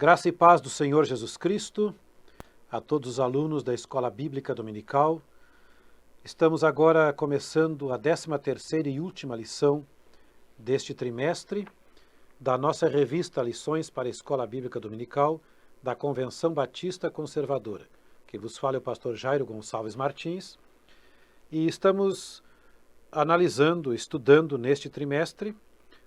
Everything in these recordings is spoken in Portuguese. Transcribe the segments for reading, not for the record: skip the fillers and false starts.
Graça e paz do Senhor Jesus Cristo, a todos os alunos da Escola Bíblica Dominical. Estamos agora começando a 13ª e última lição deste trimestre da nossa revista Lições para a Escola Bíblica Dominical da Convenção Batista Conservadora. Que vos fala é o pastor Jairo Gonçalves Martins. E estamos analisando, estudando neste trimestre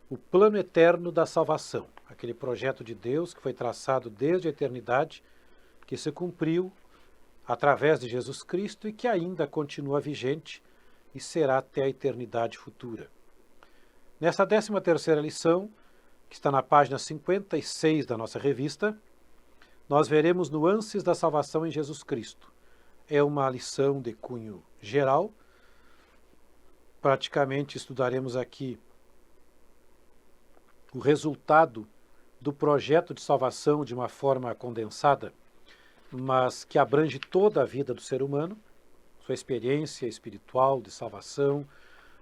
o plano eterno da salvação, aquele projeto de Deus que foi traçado desde a eternidade, que se cumpriu através de Jesus Cristo e que ainda continua vigente e será até a eternidade futura. Nessa 13ª lição, que está na página 56 da nossa revista, nós veremos nuances da salvação em Jesus Cristo. É uma lição de cunho geral. Praticamente estudaremos aqui o resultado do projeto de salvação de uma forma condensada, mas que abrange toda a vida do ser humano, sua experiência espiritual de salvação,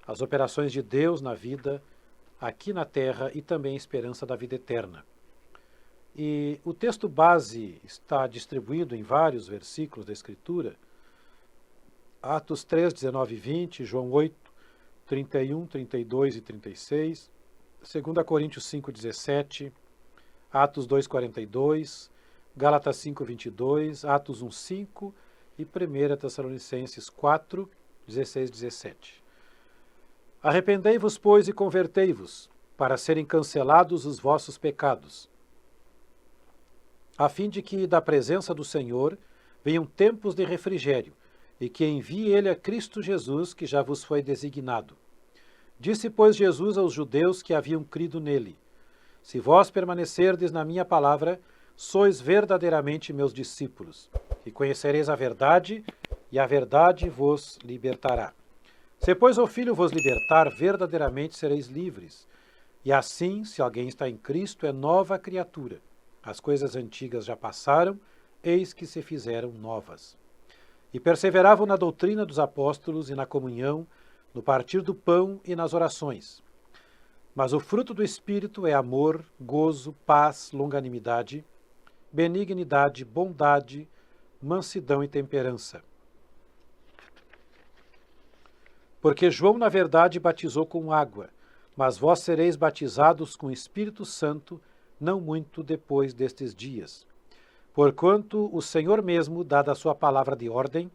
as operações de Deus na vida, aqui na terra e também a esperança da vida eterna. E o texto base está distribuído em vários versículos da Escritura, Atos 3, 19 e 20, João 8, 31, 32 e 36, 2 Coríntios 5, 17, Atos 2, 42, Gálatas 5, 22, Atos 1, 5 e 1 Tessalonicenses 4, 16, 17. Arrependei-vos, pois, e convertei-vos, para serem cancelados os vossos pecados, a fim de que da presença do Senhor venham tempos de refrigério, e que envie ele a Cristo Jesus, que já vos foi designado. Disse, pois, Jesus aos judeus que haviam crido nele: Se vós permanecerdes na minha palavra, sois verdadeiramente meus discípulos, e conhecereis a verdade, e a verdade vos libertará. Se, pois, o Filho vos libertar, verdadeiramente sereis livres. E assim, se alguém está em Cristo, é nova criatura. As coisas antigas já passaram, eis que se fizeram novas. E perseveravam na doutrina dos apóstolos e na comunhão, no partir do pão e nas orações. Mas o fruto do Espírito é amor, gozo, paz, longanimidade, benignidade, bondade, mansidão e temperança. Porque João, na verdade, batizou com água, mas vós sereis batizados com o Espírito Santo, não muito depois destes dias. Porquanto o Senhor mesmo, dada a sua palavra de ordem,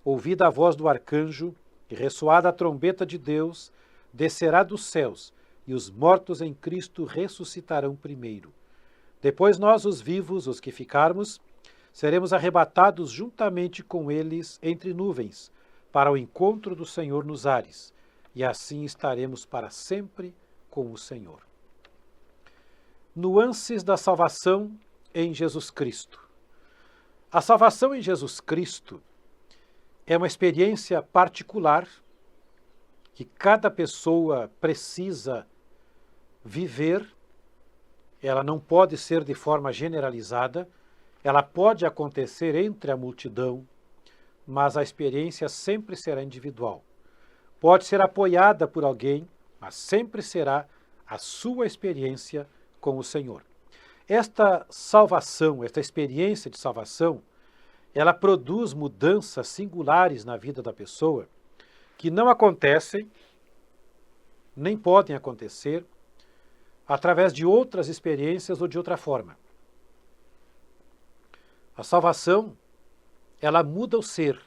ouvida a voz do arcanjo, e ressoada a trombeta de Deus, descerá dos céus, e os mortos em Cristo ressuscitarão primeiro. Depois nós, os vivos, os que ficarmos, seremos arrebatados juntamente com eles entre nuvens, para o encontro do Senhor nos ares, e assim estaremos para sempre com o Senhor. Nuances da salvação em Jesus Cristo. A salvação em Jesus Cristo é uma experiência particular que cada pessoa precisa viver. Ela não pode ser de forma generalizada, ela pode acontecer entre a multidão, mas a experiência sempre será individual. Pode ser apoiada por alguém, mas sempre será a sua experiência com o Senhor. Esta salvação, esta experiência de salvação, ela produz mudanças singulares na vida da pessoa que não acontecem, nem podem acontecer, através de outras experiências ou de outra forma. A salvação, ela muda o ser,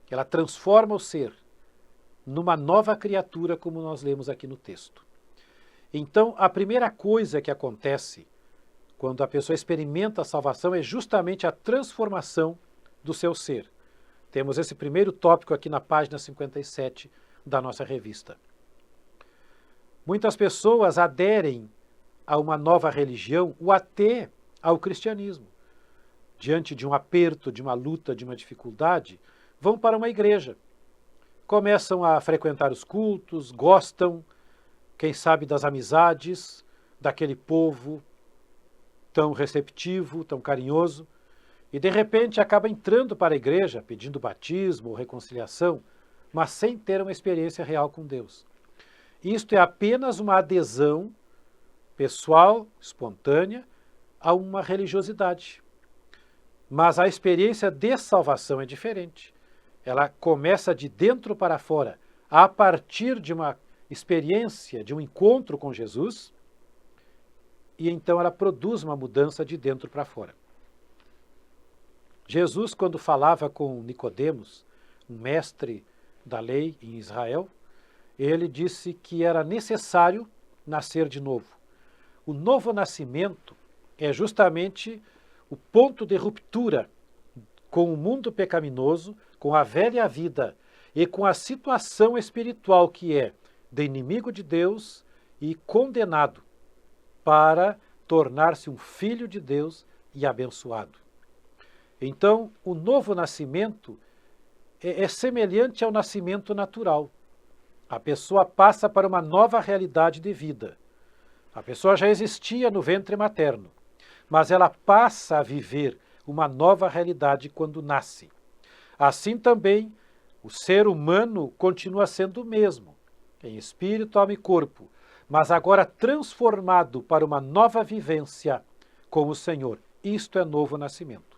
ela transforma o ser numa nova criatura, como nós lemos aqui no texto. Então, a primeira coisa que acontece quando a pessoa experimenta a salvação é justamente a transformação do seu ser. Temos esse primeiro tópico aqui na página 57 da nossa revista. Muitas pessoas aderem a uma nova religião ou até ao cristianismo. Diante de um aperto, de uma luta, de uma dificuldade, vão para uma igreja. Começam a frequentar os cultos, gostam, quem sabe, das amizades, daquele povo tão receptivo, tão carinhoso, e de repente acaba entrando para a igreja, pedindo batismo ou reconciliação, mas sem ter uma experiência real com Deus. Isto é apenas uma adesão pessoal, espontânea, a uma religiosidade. Mas a experiência de salvação é diferente. Ela começa de dentro para fora, a partir de uma experiência, de um encontro com Jesus, e então ela produz uma mudança de dentro para fora. Jesus, quando falava com Nicodemos, um mestre da lei em Israel, ele disse que era necessário nascer de novo. O novo nascimento é justamente o ponto de ruptura com o mundo pecaminoso, com a velha vida e com a situação espiritual que é de inimigo de Deus e condenado para tornar-se um filho de Deus e abençoado. Então, o novo nascimento é semelhante ao nascimento natural. A pessoa passa para uma nova realidade de vida. A pessoa já existia no ventre materno, mas ela passa a viver uma nova realidade quando nasce. Assim também, o ser humano continua sendo o mesmo, em espírito, alma e corpo, mas agora transformado para uma nova vivência com o Senhor. Isto é novo nascimento.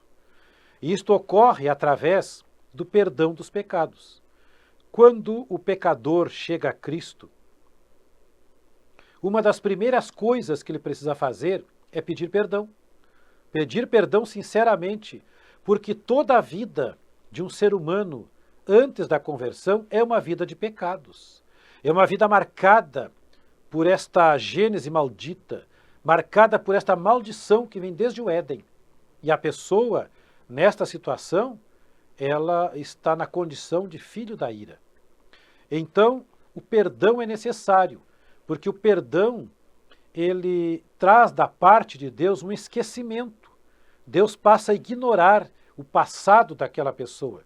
Isto ocorre através do perdão dos pecados. Quando o pecador chega a Cristo, uma das primeiras coisas que ele precisa fazer é pedir perdão. Pedir perdão sinceramente, porque toda a vida de um ser humano antes da conversão é uma vida de pecados. É uma vida marcada por esta gênese maldita, marcada por esta maldição que vem desde o Éden. E a pessoa, nesta situação, ela está na condição de filho da ira. Então, o perdão é necessário, porque o perdão, ele traz da parte de Deus um esquecimento. Deus passa a ignorar o passado daquela pessoa.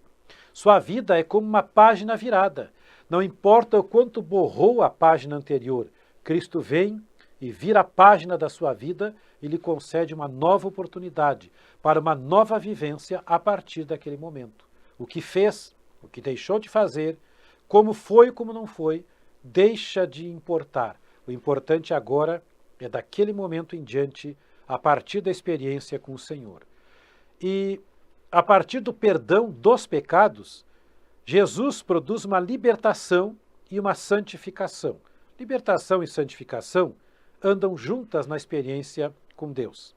Sua vida é como uma página virada. Não importa o quanto borrou a página anterior, Cristo vem e vira a página da sua vida e lhe concede uma nova oportunidade para uma nova vivência a partir daquele momento. O que fez, o que deixou de fazer, como foi e como não foi, deixa de importar. O importante agora é daquele momento em diante, a partir da experiência com o Senhor. E a partir do perdão dos pecados, Jesus produz uma libertação e uma santificação. Libertação e santificação andam juntas na experiência com Deus.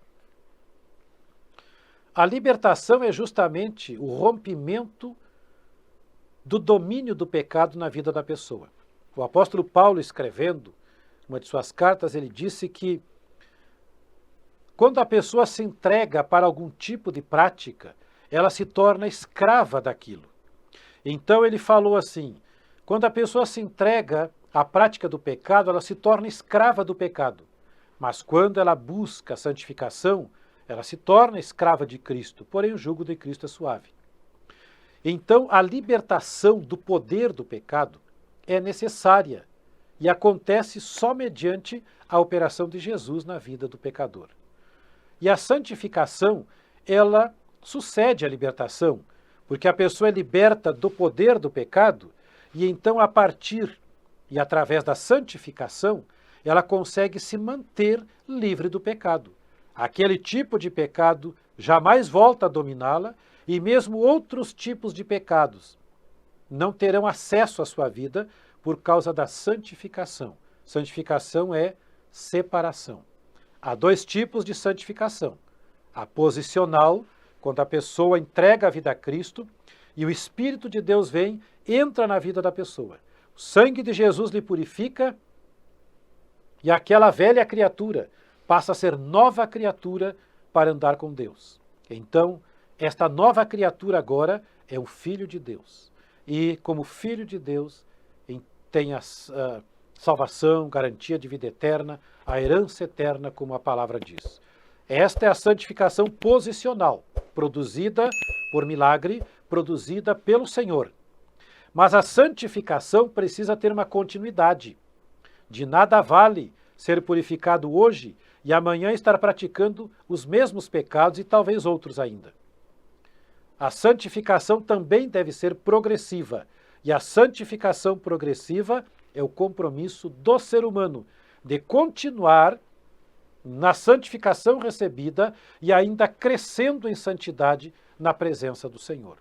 A libertação é justamente o rompimento do domínio do pecado na vida da pessoa. O apóstolo Paulo, escrevendo uma de suas cartas, ele disse que quando a pessoa se entrega para algum tipo de prática, ela se torna escrava daquilo. Então ele falou assim, quando a pessoa se entrega à prática do pecado, ela se torna escrava do pecado. Mas quando ela busca a santificação, ela se torna escrava de Cristo, porém o jugo de Cristo é suave. Então a libertação do poder do pecado é necessária e acontece só mediante a operação de Jesus na vida do pecador. E a santificação, ela sucede à libertação, porque a pessoa é liberta do poder do pecado e então a partir e através da santificação, ela consegue se manter livre do pecado. Aquele tipo de pecado jamais volta a dominá-la e mesmo outros tipos de pecados não terão acesso à sua vida por causa da santificação. Santificação é separação. Há dois tipos de santificação. A posicional, quando a pessoa entrega a vida a Cristo e o Espírito de Deus vem, entra na vida da pessoa. O sangue de Jesus lhe purifica e aquela velha criatura passa a ser nova criatura para andar com Deus. Então, esta nova criatura agora é um filho de Deus. E como filho de Deus, tem a salvação, garantia de vida eterna, a herança eterna, como a palavra diz. Esta é a santificação posicional, produzida por milagre, produzida pelo Senhor. Mas a santificação precisa ter uma continuidade. De nada vale ser purificado hoje e amanhã estar praticando os mesmos pecados e talvez outros ainda. A santificação também deve ser progressiva. E a santificação progressiva é o compromisso do ser humano de continuar na santificação recebida e ainda crescendo em santidade na presença do Senhor.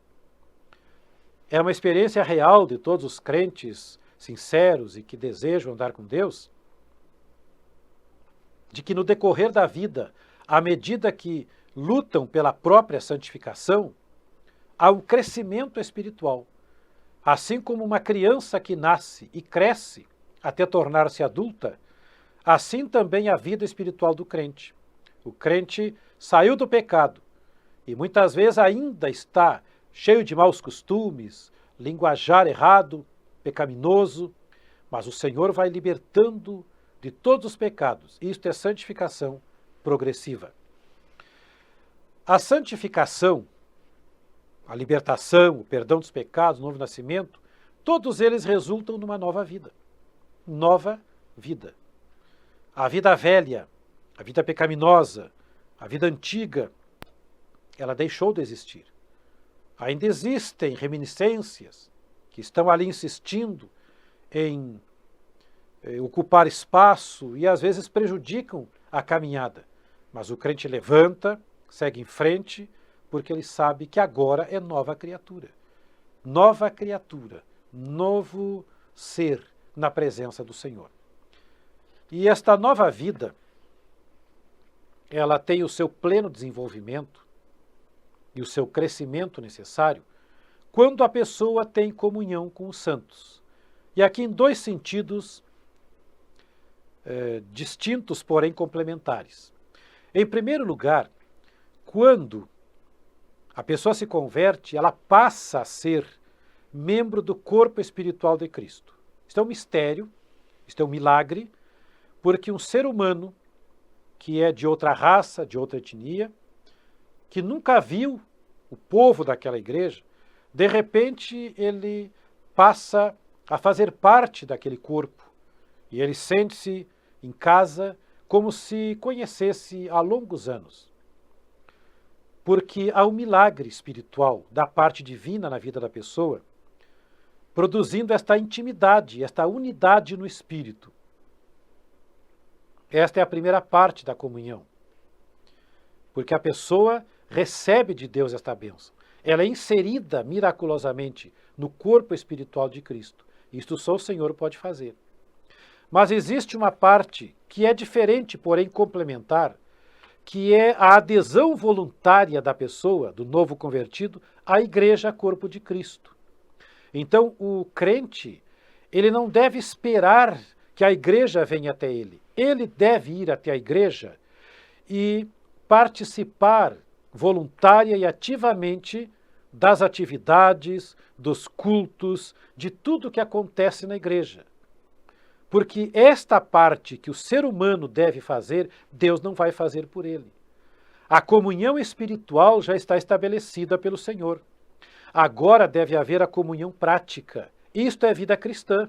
É uma experiência real de todos os crentes sinceros e que desejam andar com Deus, de que no decorrer da vida, à medida que lutam pela própria santificação, há um crescimento espiritual. Assim como uma criança que nasce e cresce até tornar-se adulta, assim também a vida espiritual do crente. O crente saiu do pecado e muitas vezes ainda está cheio de maus costumes, linguajar errado, pecaminoso, mas o Senhor vai libertando de todos os pecados. Isto é santificação progressiva. A santificação, a libertação, o perdão dos pecados, o novo nascimento, todos eles resultam numa nova vida. Nova vida. A vida velha, a vida pecaminosa, a vida antiga, ela deixou de existir. Ainda existem reminiscências que estão ali insistindo em ocupar espaço e às vezes prejudicam a caminhada. Mas o crente levanta, segue em frente, porque ele sabe que agora é nova criatura. Nova criatura, novo ser na presença do Senhor. E esta nova vida, ela tem o seu pleno desenvolvimento e o seu crescimento necessário quando a pessoa tem comunhão com os santos. E aqui em dois sentidos distintos, porém complementares. Em primeiro lugar, quando a pessoa se converte, ela passa a ser membro do corpo espiritual de Cristo. Isto é um mistério, isto é um milagre, porque um ser humano que é de outra raça, de outra etnia, que nunca viu o povo daquela igreja, de repente ele passa a fazer parte daquele corpo e ele sente-se em casa como se conhecesse há longos anos. Porque há um milagre espiritual da parte divina na vida da pessoa, produzindo esta intimidade, esta unidade no espírito. Esta é a primeira parte da comunhão. Porque a pessoa recebe de Deus esta bênção. Ela é inserida miraculosamente no corpo espiritual de Cristo. Isto só o Senhor pode fazer. Mas existe uma parte que é diferente, porém complementar, que é a adesão voluntária da pessoa, do novo convertido, à igreja, corpo de Cristo. Então, o crente, ele não deve esperar que a igreja venha até ele. Ele deve ir até a igreja e participar voluntária e ativamente das atividades, dos cultos, de tudo que acontece na igreja. Porque esta parte que o ser humano deve fazer, Deus não vai fazer por ele. A comunhão espiritual já está estabelecida pelo Senhor. Agora deve haver a comunhão prática. Isto é vida cristã.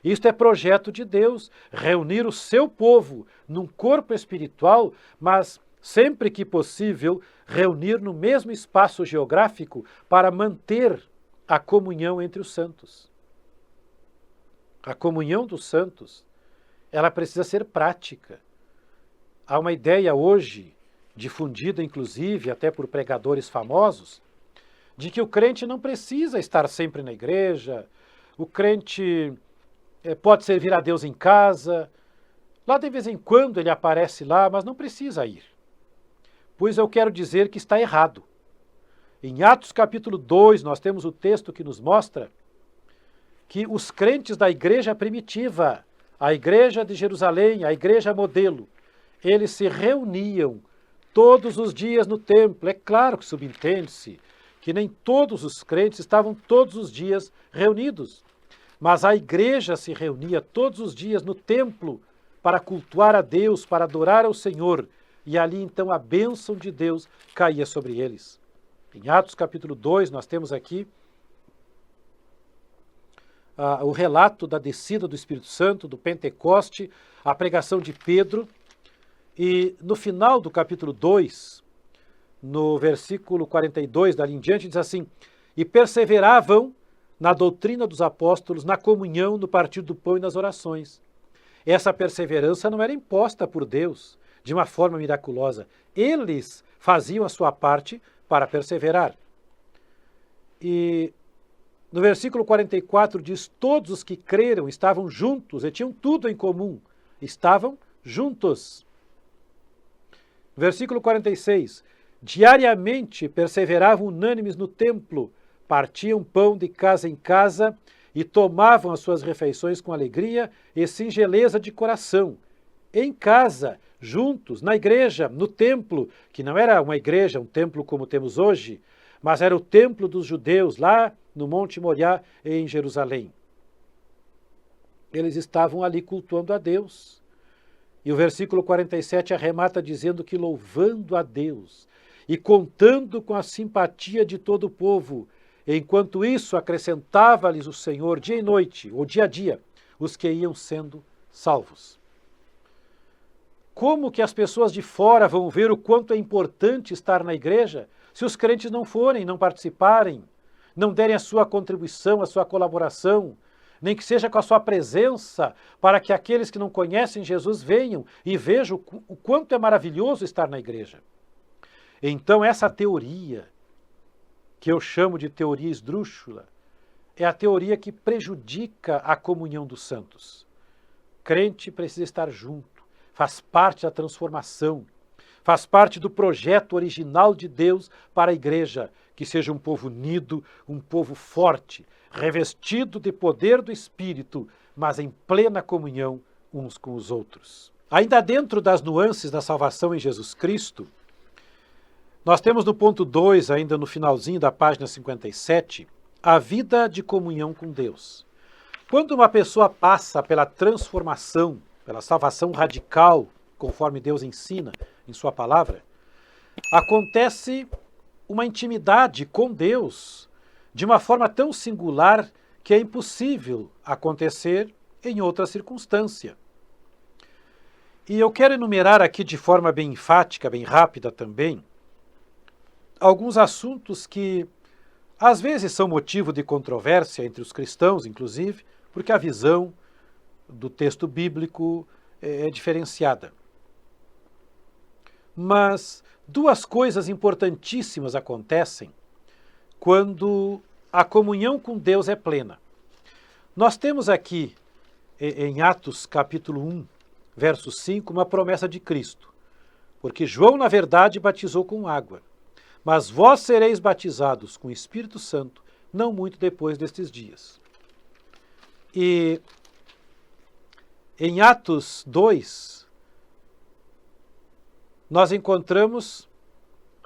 Isto é projeto de Deus, reunir o seu povo num corpo espiritual, mas sempre que possível, reunir no mesmo espaço geográfico para manter a comunhão entre os santos. A comunhão dos santos, ela precisa ser prática. Há uma ideia hoje, difundida inclusive até por pregadores famosos, de que o crente não precisa estar sempre na igreja, o crente pode servir a Deus em casa, lá de vez em quando ele aparece lá, mas não precisa ir. Pois eu quero dizer que está errado. Em Atos capítulo 2, nós temos o texto que nos mostra que os crentes da igreja primitiva, a igreja de Jerusalém, a igreja modelo, eles se reuniam todos os dias no templo. É claro que subentende-se que nem todos os crentes estavam todos os dias reunidos, mas a igreja se reunia todos os dias no templo para cultuar a Deus, para adorar ao Senhor, e ali então a bênção de Deus caía sobre eles. Em Atos capítulo 2, nós temos aqui o relato da descida do Espírito Santo, do Pentecoste, a pregação de Pedro, e no final do capítulo 2, no versículo 42, dali em diante, diz assim: e perseveravam na doutrina dos apóstolos, na comunhão, no partir do pão e nas orações. Essa perseverança não era imposta por Deus, de uma forma miraculosa. Eles faziam a sua parte para perseverar. E no versículo 44 diz, todos os que creram estavam juntos e tinham tudo em comum. Estavam juntos. Versículo 46, diariamente perseveravam unânimes no templo, partiam pão de casa em casa e tomavam as suas refeições com alegria e singeleza de coração. Em casa, juntos, na igreja, no templo, que não era uma igreja, um templo como temos hoje, mas era o templo dos judeus, lá no Monte Moriá, em Jerusalém. Eles estavam ali cultuando a Deus. E o versículo 47 arremata dizendo que louvando a Deus e contando com a simpatia de todo o povo, enquanto isso acrescentava-lhes o Senhor dia e noite, ou dia a dia, os que iam sendo salvos. Como que as pessoas de fora vão ver o quanto é importante estar na igreja se os crentes não forem, não participarem, não derem a sua contribuição, a sua colaboração, nem que seja com a sua presença, para que aqueles que não conhecem Jesus venham e vejam o quanto é maravilhoso estar na igreja. Então essa teoria, que eu chamo de teoria esdrúxula, é a teoria que prejudica a comunhão dos santos. Crente precisa estar junto, faz parte da transformação, faz parte do projeto original de Deus para a igreja, que seja um povo unido, um povo forte, revestido de poder do Espírito, mas em plena comunhão uns com os outros. Ainda dentro das nuances da salvação em Jesus Cristo, nós temos no ponto 2, ainda no finalzinho da página 57, a vida de comunhão com Deus. Quando uma pessoa passa pela transformação, pela salvação radical, conforme Deus ensina em sua palavra, acontece uma intimidade com Deus de uma forma tão singular que é impossível acontecer em outra circunstância. E eu quero enumerar aqui de forma bem enfática, bem rápida também, alguns assuntos que às vezes são motivo de controvérsia entre os cristãos, inclusive, porque a visão do texto bíblico é diferenciada. Mas duas coisas importantíssimas acontecem quando a comunhão com Deus é plena. Nós temos aqui, em Atos capítulo 1, verso 5, uma promessa de Cristo. Porque João, na verdade, batizou com água, mas vós sereis batizados com o Espírito Santo, não muito depois destes dias. E em Atos 2, nós encontramos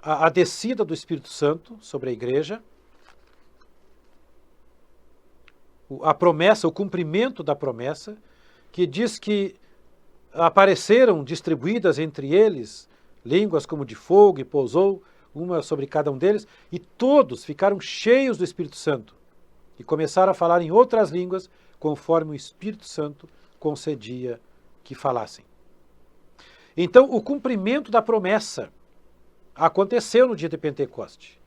a descida do Espírito Santo sobre a igreja, a promessa, o cumprimento da promessa, que diz que apareceram distribuídas entre eles línguas como de fogo e pousou uma sobre cada um deles, e todos ficaram cheios do Espírito Santo e começaram a falar em outras línguas conforme o Espírito Santo concedia que falassem. Então, o cumprimento da promessa aconteceu no dia de Pentecoste.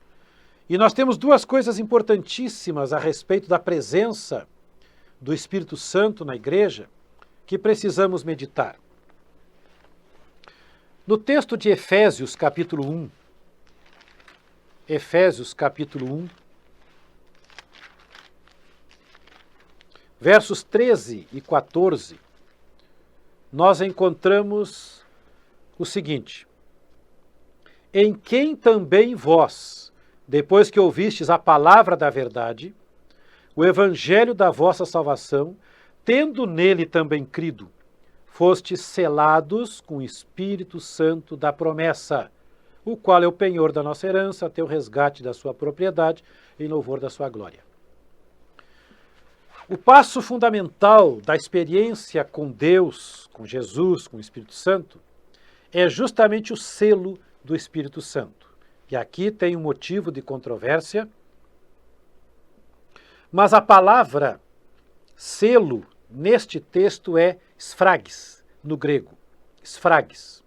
E nós temos duas coisas importantíssimas a respeito da presença do Espírito Santo na igreja que precisamos meditar. No texto de Efésios, capítulo 1, Efésios, capítulo 1, versos 13 e 14, nós encontramos o seguinte: em quem também vós, depois que ouvistes a palavra da verdade, o evangelho da vossa salvação, tendo nele também crido, fostes selados com o Espírito Santo da promessa, o qual é o penhor da nossa herança, até o resgate da sua propriedade, em louvor da sua glória. O passo fundamental da experiência com Deus, com Jesus, com o Espírito Santo, é justamente o selo do Espírito Santo. E aqui tem um motivo de controvérsia, mas a palavra selo neste texto é sfragis, no grego. Sfragis.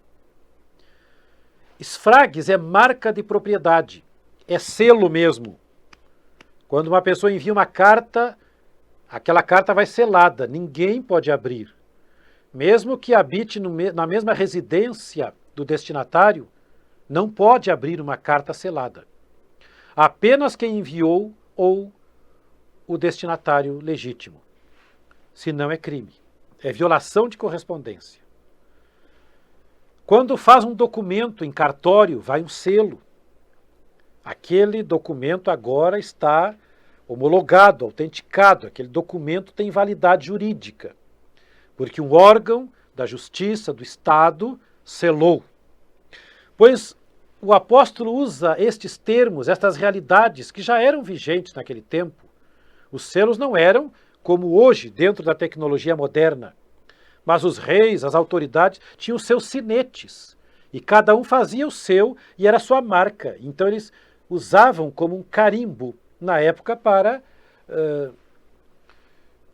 Sfragis é marca de propriedade, é selo mesmo. Quando uma pessoa envia uma carta, aquela carta vai selada, ninguém pode abrir. mesmo que habite na mesma residência do destinatário, não pode abrir uma carta selada. Apenas quem enviou ou o destinatário legítimo. Senão é crime. É violação de correspondência. Quando faz um documento em cartório, vai um selo. Aquele documento agora está homologado, autenticado. Aquele documento tem validade jurídica. Porque um órgão da justiça, do Estado, selou. Pois o apóstolo usa estes termos, estas realidades que já eram vigentes naquele tempo. Os selos não eram como hoje, dentro da tecnologia moderna. Mas os reis, as autoridades, tinham seus sinetes. E cada um fazia o seu e era a sua marca. Então eles usavam como um carimbo na época para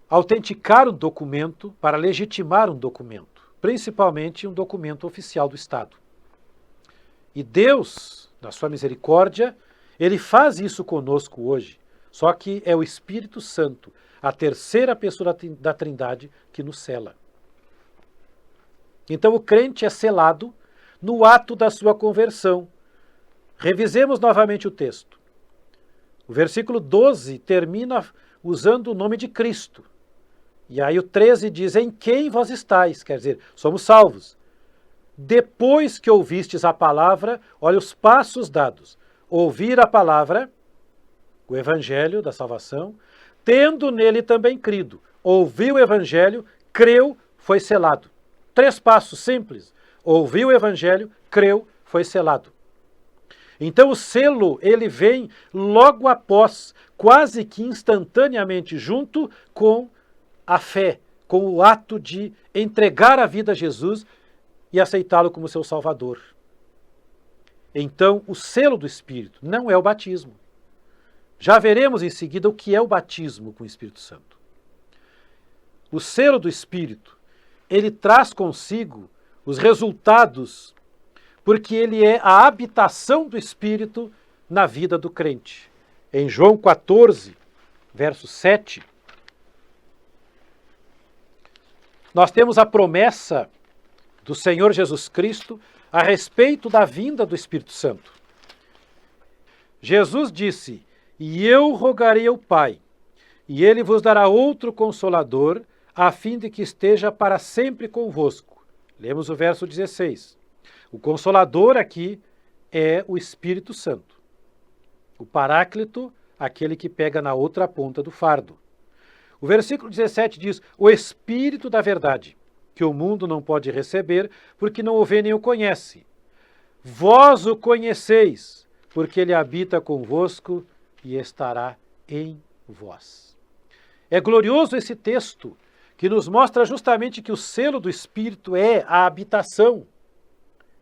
autenticar um documento, para legitimar um documento. Principalmente um documento oficial do Estado. E Deus, na sua misericórdia, Ele faz isso conosco hoje. Só que é o Espírito Santo, a terceira pessoa da Trindade, que nos sela. Então o crente é selado no ato da sua conversão. Revisemos novamente o texto. O versículo 12 termina usando o nome de Cristo. E aí o 13 diz, em quem vós estáis? Quer dizer, somos salvos. Depois que ouvistes a palavra, olha os passos dados. Ouvir a palavra, o evangelho da salvação, tendo nele também crido. Ouviu o evangelho, creu, foi selado. 3 passos simples. Ouviu o evangelho, creu, foi selado. Então o selo, ele vem logo após, quase que instantaneamente, junto com a fé, com o ato de entregar a vida a Jesus e aceitá-lo como seu Salvador. Então, o selo do Espírito não é o batismo. Já veremos em seguida o que é o batismo com o Espírito Santo. O selo do Espírito, ele traz consigo os resultados, porque ele é a habitação do Espírito na vida do crente. Em João 14, verso 7, nós temos a promessa do Senhor Jesus Cristo a respeito da vinda do Espírito Santo. Jesus disse, e eu rogarei ao Pai, e ele vos dará outro Consolador, a fim de que esteja para sempre convosco. Lemos o verso 16. O Consolador aqui é o Espírito Santo. O Paráclito, aquele que pega na outra ponta do fardo. O versículo 17 diz, o Espírito da verdade, que o mundo não pode receber, porque não o vê nem o conhece. Vós o conheceis, porque ele habita convosco e estará em vós. É glorioso esse texto, que nos mostra justamente que o selo do Espírito é a habitação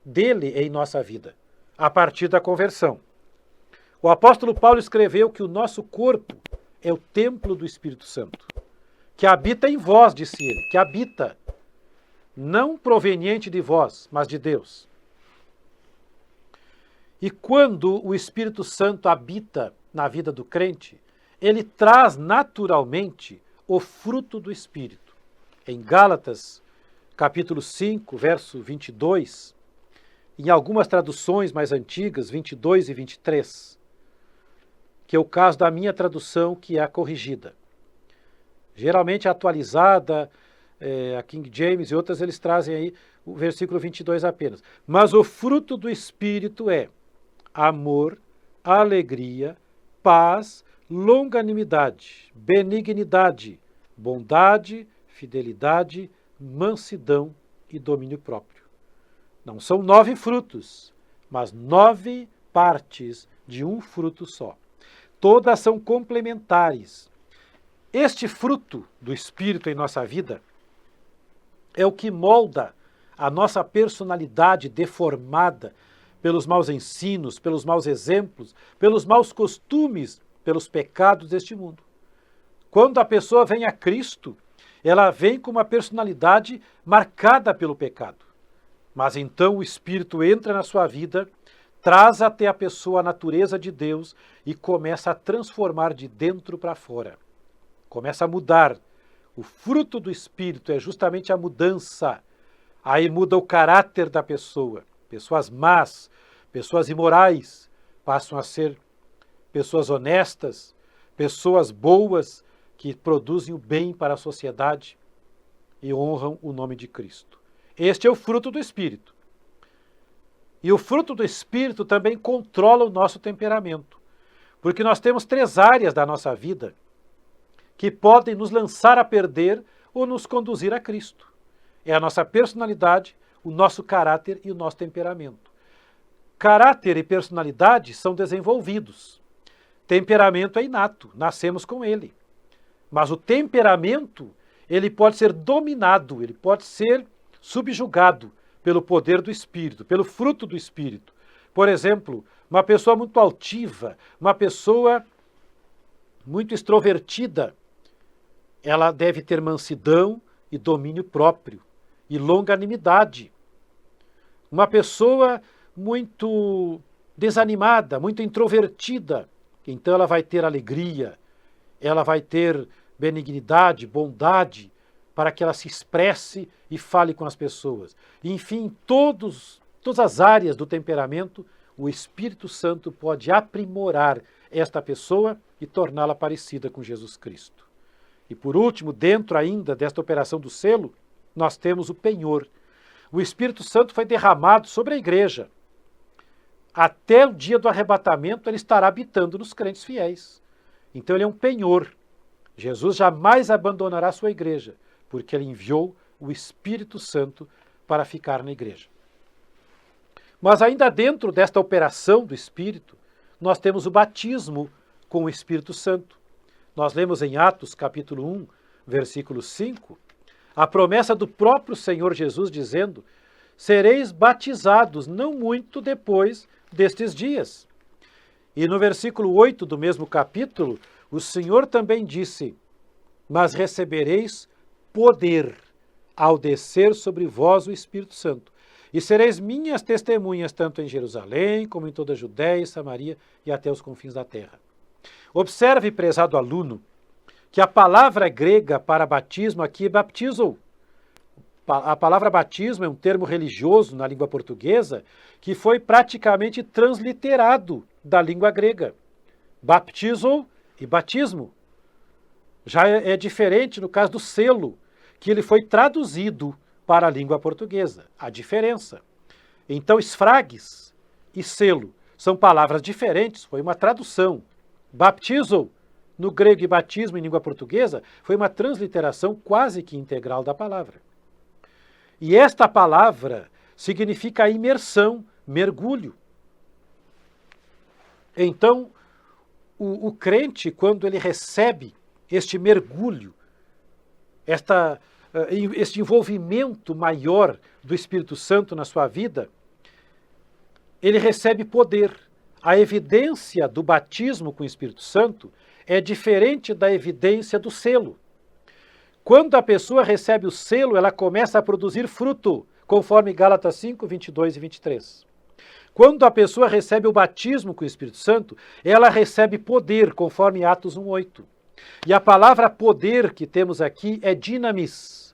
dele em nossa vida, a partir da conversão. O apóstolo Paulo escreveu que o nosso corpo é o templo do Espírito Santo, que habita em vós, disse ele, que habita, não proveniente de vós, mas de Deus. E quando o Espírito Santo habita na vida do crente, ele traz naturalmente o fruto do Espírito. Em Gálatas, capítulo 5, verso 22, em algumas traduções mais antigas, 22 e 23, que é o caso da minha tradução, que é a corrigida. Geralmente atualizada, a King James e outras, eles trazem aí o versículo 22 apenas. Mas o fruto do Espírito é amor, alegria, paz, longanimidade, benignidade, bondade, fidelidade, mansidão e domínio próprio. Não são 9 frutos, mas 9 partes de um fruto só. Todas são complementares. Este fruto do Espírito em nossa vida é o que molda a nossa personalidade deformada pelos maus ensinos, pelos maus exemplos, pelos maus costumes, pelos pecados deste mundo. Quando a pessoa vem a Cristo, ela vem com uma personalidade marcada pelo pecado. Mas então o Espírito entra na sua vida, traz até a pessoa a natureza de Deus e começa a transformar de dentro para fora. Começa a mudar O fruto do Espírito é justamente a mudança. Aí muda o caráter da pessoa. Pessoas más, pessoas imorais, passam a ser pessoas honestas, pessoas boas, que produzem o bem para a sociedade e honram o nome de Cristo. Este é o fruto do Espírito. E o fruto do Espírito também controla o nosso temperamento. Porque nós temos 3 áreas da nossa vida que podem nos lançar a perder ou nos conduzir a Cristo. É a nossa personalidade, o nosso caráter e o nosso temperamento. Caráter e personalidade são desenvolvidos. Temperamento é inato, nascemos com ele. Mas o temperamento, ele pode ser dominado, ele pode ser subjugado pelo poder do Espírito, pelo fruto do Espírito. Por exemplo, uma pessoa muito altiva, uma pessoa muito extrovertida, ela deve ter mansidão e domínio próprio e longanimidade. Uma pessoa muito desanimada, muito introvertida, então ela vai ter alegria, ela vai ter benignidade, bondade, para que ela se expresse e fale com as pessoas. Enfim, todas as áreas do temperamento, o Espírito Santo pode aprimorar esta pessoa e torná-la parecida com Jesus Cristo. E por último, dentro ainda desta operação do selo, nós temos o penhor. O Espírito Santo foi derramado sobre a igreja. Até o dia do arrebatamento ele estará habitando nos crentes fiéis. Então ele é um penhor. Jesus jamais abandonará a sua igreja, porque ele enviou o Espírito Santo para ficar na igreja. Mas ainda dentro desta operação do Espírito, nós temos o batismo com o Espírito Santo. Nós lemos em Atos capítulo 1, versículo 5, a promessa do próprio Senhor Jesus dizendo: sereis batizados não muito depois destes dias. E no versículo 8 do mesmo capítulo, o Senhor também disse: mas recebereis poder ao descer sobre vós o Espírito Santo. E sereis minhas testemunhas tanto em Jerusalém, como em toda a Judéia e Samaria e até os confins da terra. Observe, prezado aluno, que a palavra grega para batismo aqui é baptizo. A palavra batismo é um termo religioso na língua portuguesa que foi praticamente transliterado da língua grega. Baptizo e batismo. Já é diferente no caso do selo, que ele foi traduzido para a língua portuguesa. A diferença. Então, esfragues e selo são palavras diferentes, foi uma tradução. Baptizo, no grego, e batismo em língua portuguesa, foi uma transliteração quase que integral da palavra. E esta palavra significa imersão, mergulho. Então, o crente, quando ele recebe este mergulho, este envolvimento maior do Espírito Santo na sua vida, ele recebe poder. A evidência do batismo com o Espírito Santo é diferente da evidência do selo. Quando a pessoa recebe o selo, ela começa a produzir fruto, conforme Gálatas 5, 22 e 23. Quando a pessoa recebe o batismo com o Espírito Santo, ela recebe poder, conforme Atos 1, 8. E a palavra poder que temos aqui é dinamis.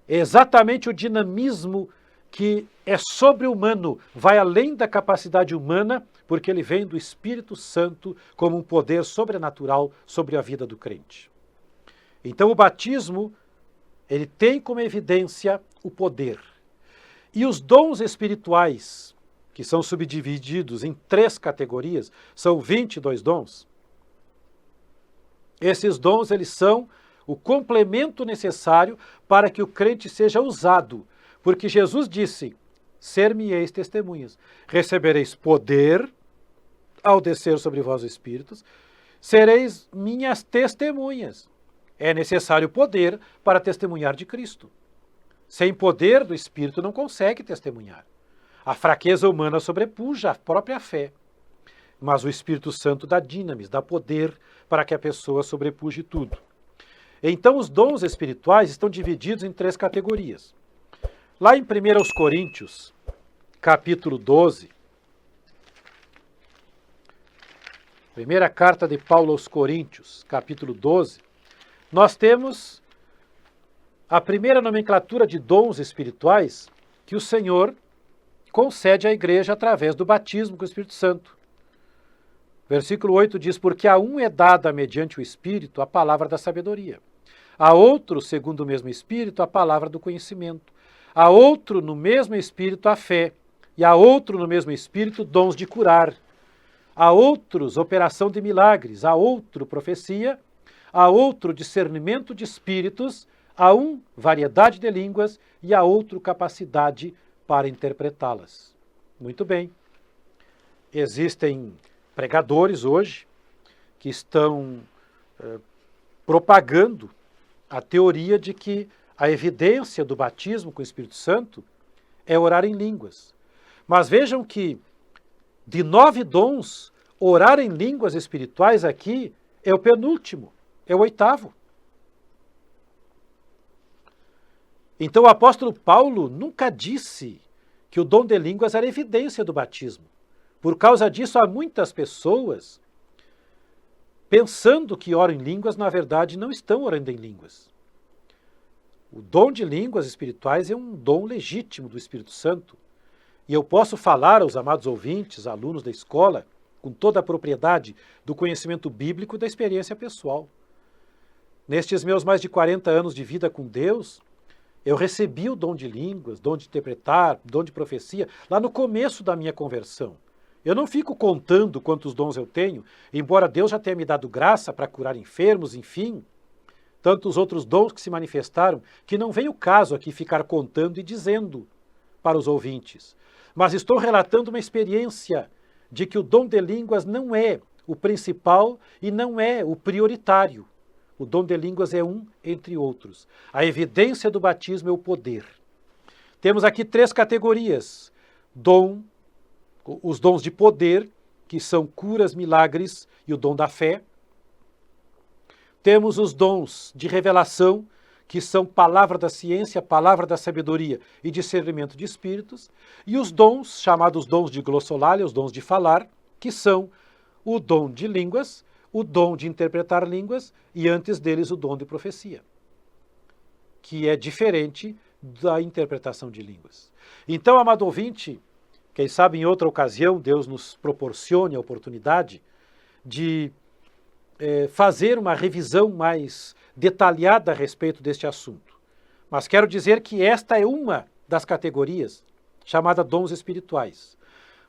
É exatamente o dinamismo que é sobre-humano, vai além da capacidade humana, porque ele vem do Espírito Santo como um poder sobrenatural sobre a vida do crente. Então o batismo, ele tem como evidência o poder. E os dons espirituais, que são subdivididos em 3 categorias, são 22 dons. Esses dons, eles são o complemento necessário para que o crente seja usado. Porque Jesus disse: ser-me-eis testemunhas. Recebereis poder ao descer sobre vós os Espíritos, sereis minhas testemunhas. É necessário poder para testemunhar de Cristo. Sem poder do Espírito não consegue testemunhar. A fraqueza humana sobrepuja a própria fé. Mas o Espírito Santo dá dinamis, dá poder para que a pessoa sobrepuje tudo. Então os dons espirituais estão divididos em 3 categorias. Lá em 1 Coríntios, capítulo 12, primeira carta de Paulo aos Coríntios, capítulo 12, nós temos a primeira nomenclatura de dons espirituais que o Senhor concede à igreja através do batismo com o Espírito Santo. Versículo 8 diz, porque a um é dada mediante o Espírito a palavra da sabedoria, a outro, segundo o mesmo Espírito, a palavra do conhecimento, a outro, no mesmo Espírito, a fé, e a outro, no mesmo Espírito, dons de curar, a outros, operação de milagres, a outro, profecia, a outro, discernimento de espíritos, a um, variedade de línguas, e a outro, capacidade para interpretá-las. Muito bem. Existem pregadores hoje que estão propagando a teoria de que a evidência do batismo com o Espírito Santo é orar em línguas. Mas vejam que de 9 dons, orar em línguas espirituais aqui é o penúltimo, é o 8º. Então o apóstolo Paulo nunca disse que o dom de línguas era evidência do batismo. Por causa disso, há muitas pessoas pensando que oram em línguas, na verdade não estão orando em línguas. O dom de línguas espirituais é um dom legítimo do Espírito Santo. E eu posso falar aos amados ouvintes, alunos da escola, com toda a propriedade do conhecimento bíblico e da experiência pessoal. Nestes meus mais de 40 anos de vida com Deus, eu recebi o dom de línguas, dom de interpretar, dom de profecia, lá no começo da minha conversão. Eu não fico contando quantos dons eu tenho, embora Deus já tenha me dado graça para curar enfermos, enfim, tantos outros dons que se manifestaram, que não vem o caso aqui ficar contando e dizendo para os ouvintes. Mas estou relatando uma experiência de que o dom de línguas não é o principal e não é o prioritário. O dom de línguas é um entre outros. A evidência do batismo é o poder. Temos aqui 3 categorias. Os dons de poder, que são curas, milagres e o dom da fé. Temos os dons de revelação, que são palavra da ciência, palavra da sabedoria e discernimento de espíritos. E os dons, chamados dons de glossolalia, os dons de falar, que são o dom de línguas, o dom de interpretar línguas e antes deles o dom de profecia, que é diferente da interpretação de línguas. Então, amado ouvinte, quem sabe em outra ocasião Deus nos proporcione a oportunidade de fazer uma revisão mais detalhada a respeito deste assunto. Mas quero dizer que esta é uma das categorias chamada dons espirituais.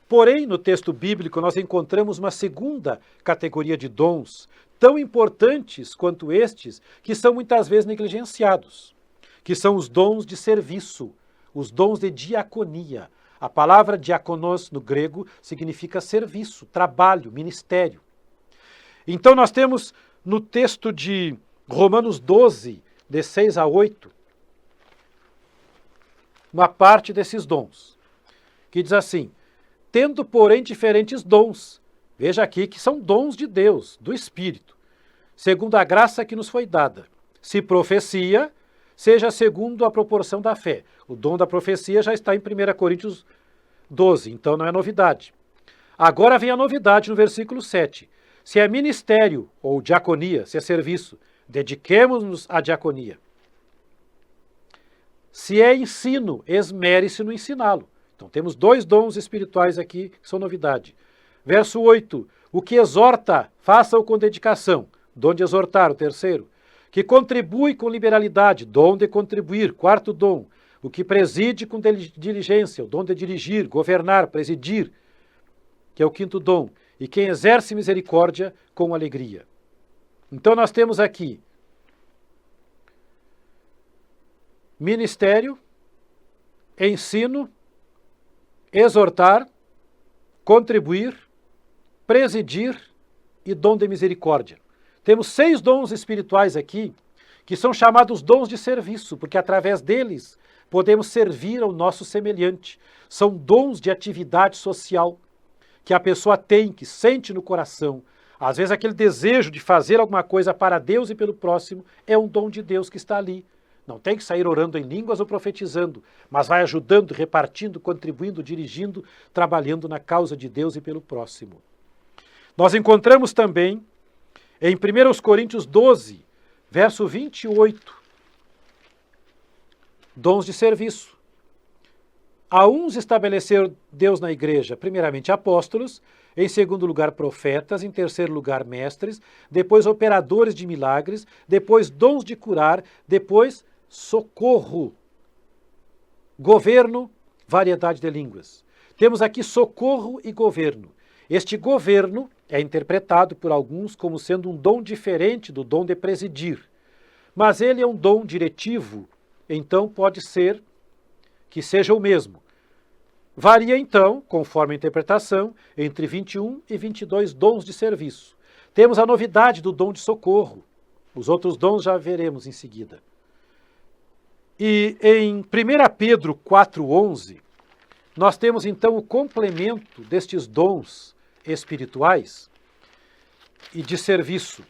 Porém, no texto bíblico nós encontramos uma segunda categoria de dons, tão importantes quanto estes, que são muitas vezes negligenciados, que são os dons de serviço, os dons de diaconia. A palavra diakonos no grego significa serviço, trabalho, ministério. Então nós temos no texto de Romanos 12, de 6 a 8, uma parte desses dons, que diz assim, tendo porém diferentes dons, veja aqui que são dons de Deus, do Espírito, segundo a graça que nos foi dada. Se profecia, seja segundo a proporção da fé. O dom da profecia já está em 1 Coríntios 12, então não é novidade. Agora vem a novidade no versículo 7. Se é ministério ou diaconia, se é serviço, dediquemo-nos à diaconia. Se é ensino, esmere-se no ensiná-lo. Então temos 2 dons espirituais aqui que são novidade. Verso 8. O que exorta, faça-o com dedicação. Dom de exortar, o 3º. Que contribui com liberalidade, dom de contribuir, 4º dom. O que preside com diligência, o dom de dirigir, governar, presidir, que é o 5º dom. E quem exerce misericórdia com alegria. Então nós temos aqui ministério, ensino, exortar, contribuir, presidir e dom de misericórdia. Temos 6 dons espirituais aqui, que são chamados dons de serviço, porque através deles podemos servir ao nosso semelhante. São dons de atividade social que a pessoa tem, que sente no coração. Às vezes aquele desejo de fazer alguma coisa para Deus e pelo próximo é um dom de Deus que está ali. Não tem que sair orando em línguas ou profetizando, mas vai ajudando, repartindo, contribuindo, dirigindo, trabalhando na causa de Deus e pelo próximo. Nós encontramos também em 1 Coríntios 12, verso 28, Dons de serviço. A uns estabeleceu Deus na igreja, primeiramente apóstolos, em segundo lugar profetas, em terceiro lugar mestres, depois operadores de milagres, depois dons de curar, depois socorro, governo, variedade de línguas. Temos aqui socorro e governo. Este governo é interpretado por alguns como sendo um dom diferente do dom de presidir, mas ele é um dom diretivo, então pode ser que seja o mesmo. Varia, então, conforme a interpretação, entre 21 e 22 dons de serviço. Temos a novidade do dom de socorro. Os outros dons já veremos em seguida. E em 1 Pedro 4,11, nós temos, então, o complemento destes dons espirituais e de serviço.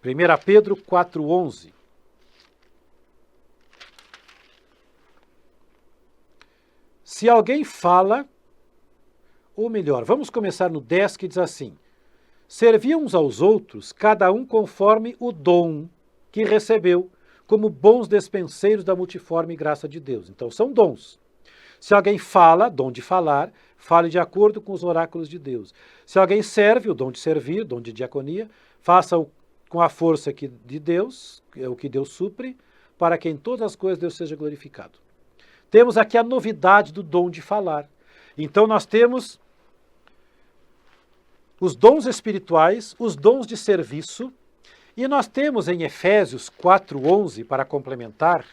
1 Pedro 4,11. Se alguém fala, ou melhor, vamos começar no 10, que diz assim: servi uns aos outros, cada um conforme o dom que recebeu, como bons despenseiros da multiforme graça de Deus. Então, são dons. Se alguém fala, dom de falar, fale de acordo com os oráculos de Deus. Se alguém serve, o dom de servir, dom de diaconia, faça-o com a força de Deus, é o que Deus supre, para que em todas as coisas Deus seja glorificado. Temos aqui a novidade do dom de falar. Então nós temos os dons espirituais, os dons de serviço, e nós temos em Efésios 4,11, para complementar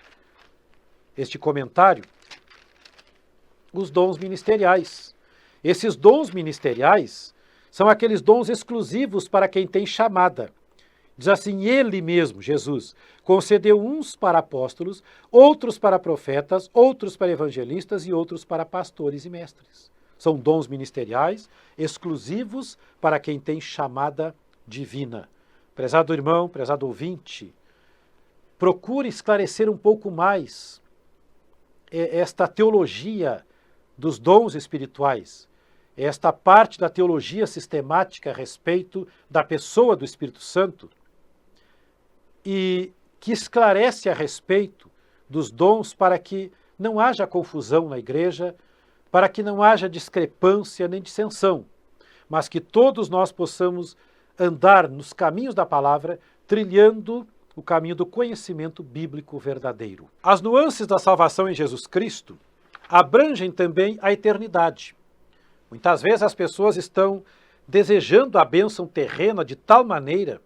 este comentário, os dons ministeriais. Esses dons ministeriais são aqueles dons exclusivos para quem tem chamada. Diz assim, ele mesmo, Jesus, concedeu uns para apóstolos, outros para profetas, outros para evangelistas e outros para pastores e mestres. São dons ministeriais exclusivos para quem tem chamada divina. Prezado irmão, prezado ouvinte, procure esclarecer um pouco mais esta teologia dos dons espirituais, esta parte da teologia sistemática a respeito da pessoa do Espírito Santo, e que esclarece a respeito dos dons para que não haja confusão na igreja, para que não haja discrepância nem dissensão, mas que todos nós possamos andar nos caminhos da palavra, trilhando o caminho do conhecimento bíblico verdadeiro. As nuances da salvação em Jesus Cristo abrangem também a eternidade. Muitas vezes as pessoas estão desejando a bênção terrena de tal maneira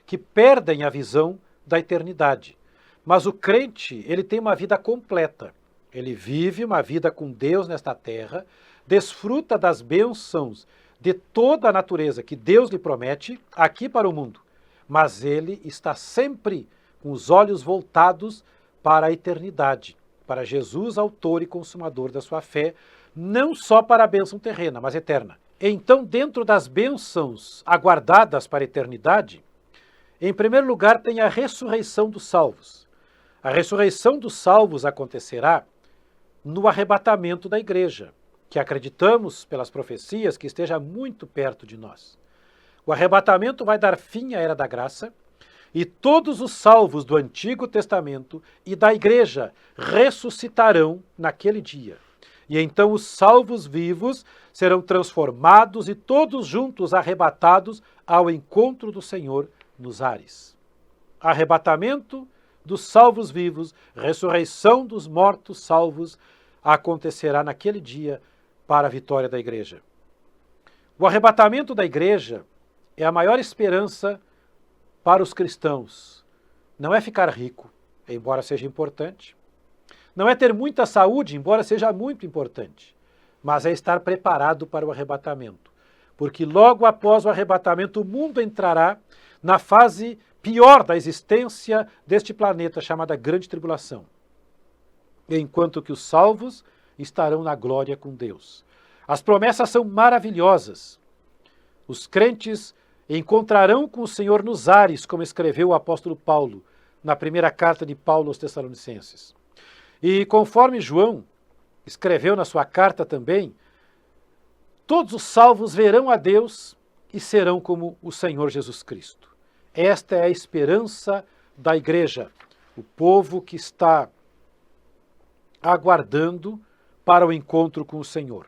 que perdem a visão da eternidade. Mas o crente, ele tem uma vida completa. Ele vive uma vida com Deus nesta terra, desfruta das bênçãos de toda a natureza que Deus lhe promete aqui para o mundo. Mas ele está sempre com os olhos voltados para a eternidade, para Jesus, autor e consumador da sua fé, não só para a bênção terrena, mas eterna. Então, dentro das bênçãos aguardadas para a eternidade, em primeiro lugar, tem a ressurreição dos salvos. A ressurreição dos salvos acontecerá no arrebatamento da igreja, que acreditamos, pelas profecias, que esteja muito perto de nós. O arrebatamento vai dar fim à era da graça, e todos os salvos do Antigo Testamento e da igreja ressuscitarão naquele dia. E então os salvos vivos serão transformados e todos juntos arrebatados ao encontro do Senhor nos ares. Arrebatamento dos salvos vivos, ressurreição dos mortos salvos, acontecerá naquele dia para a vitória da igreja. O arrebatamento da igreja é a maior esperança para os cristãos. Não é ficar rico, embora seja importante. Não é ter muita saúde, embora seja muito importante. Mas é estar preparado para o arrebatamento. Porque logo após o arrebatamento, o mundo entrará na fase pior da existência deste planeta, chamada Grande Tribulação. Enquanto que os salvos estarão na glória com Deus. As promessas são maravilhosas. Os crentes encontrarão com o Senhor nos ares, como escreveu o apóstolo Paulo, na primeira carta de Paulo aos Tessalonicenses. E conforme João escreveu na sua carta também, todos os salvos verão a Deus e serão como o Senhor Jesus Cristo. Esta é a esperança da igreja. o povo que está aguardando para o encontro com o Senhor.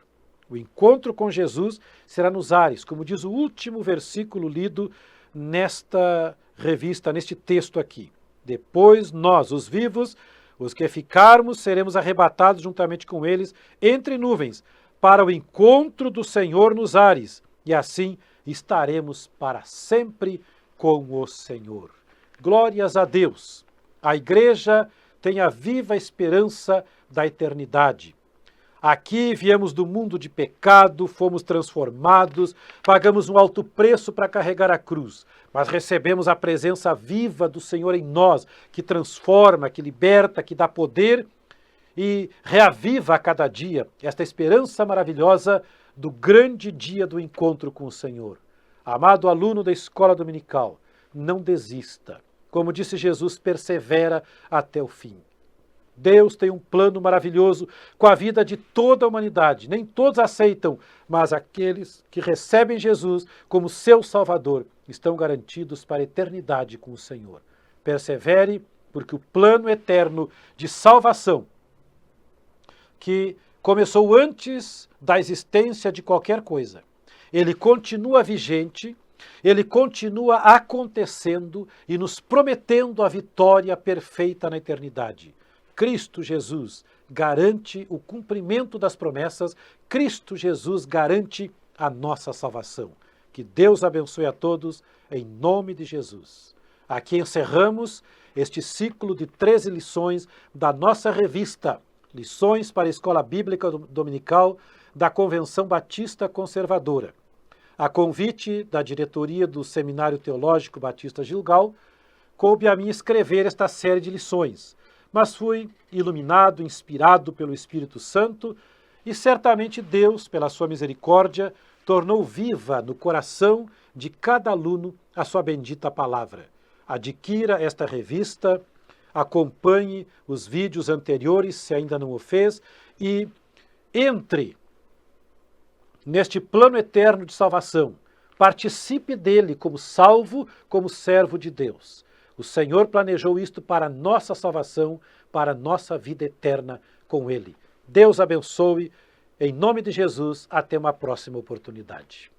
O encontro com Jesus será nos ares, como diz o último versículo lido nesta revista, neste texto aqui. Depois nós, os vivos, os que ficarmos, seremos arrebatados juntamente com eles entre nuvens, para o encontro do Senhor nos ares, e assim estaremos para sempre com o Senhor. Glórias a Deus! A igreja tem a viva esperança da eternidade. Aqui viemos do mundo de pecado, fomos transformados, pagamos um alto preço para carregar a cruz, mas recebemos a presença viva do Senhor em nós, que transforma, que liberta, que dá poder e reaviva a cada dia esta esperança maravilhosa do grande dia do encontro com o Senhor. Amado aluno da escola dominical, não desista. Como disse Jesus, persevera até o fim. Deus tem um plano maravilhoso com a vida de toda a humanidade. Nem todos aceitam, mas aqueles que recebem Jesus como seu Salvador estão garantidos para a eternidade com o Senhor. Persevere, porque o plano eterno de salvação, que começou antes da existência de qualquer coisa, ele continua vigente, ele continua acontecendo e nos prometendo a vitória perfeita na eternidade. Cristo Jesus garante o cumprimento das promessas, Cristo Jesus garante a nossa salvação. Que Deus abençoe a todos, em nome de Jesus. Aqui encerramos este ciclo de 13 lições da nossa revista, Lições para a Escola Bíblica Dominical da Convenção Batista Conservadora. A convite da diretoria do Seminário Teológico Batista Gilgal, coube a mim escrever esta série de lições, mas fui iluminado, inspirado pelo Espírito Santo e certamente Deus, pela sua misericórdia, tornou viva no coração de cada aluno a sua bendita palavra. Adquira esta revista, acompanhe os vídeos anteriores, se ainda não o fez, e entre neste plano eterno de salvação. Participe dele como salvo, como servo de Deus. O Senhor planejou isto para a nossa salvação, para a nossa vida eterna com Ele. Deus abençoe. Em nome de Jesus, até uma próxima oportunidade.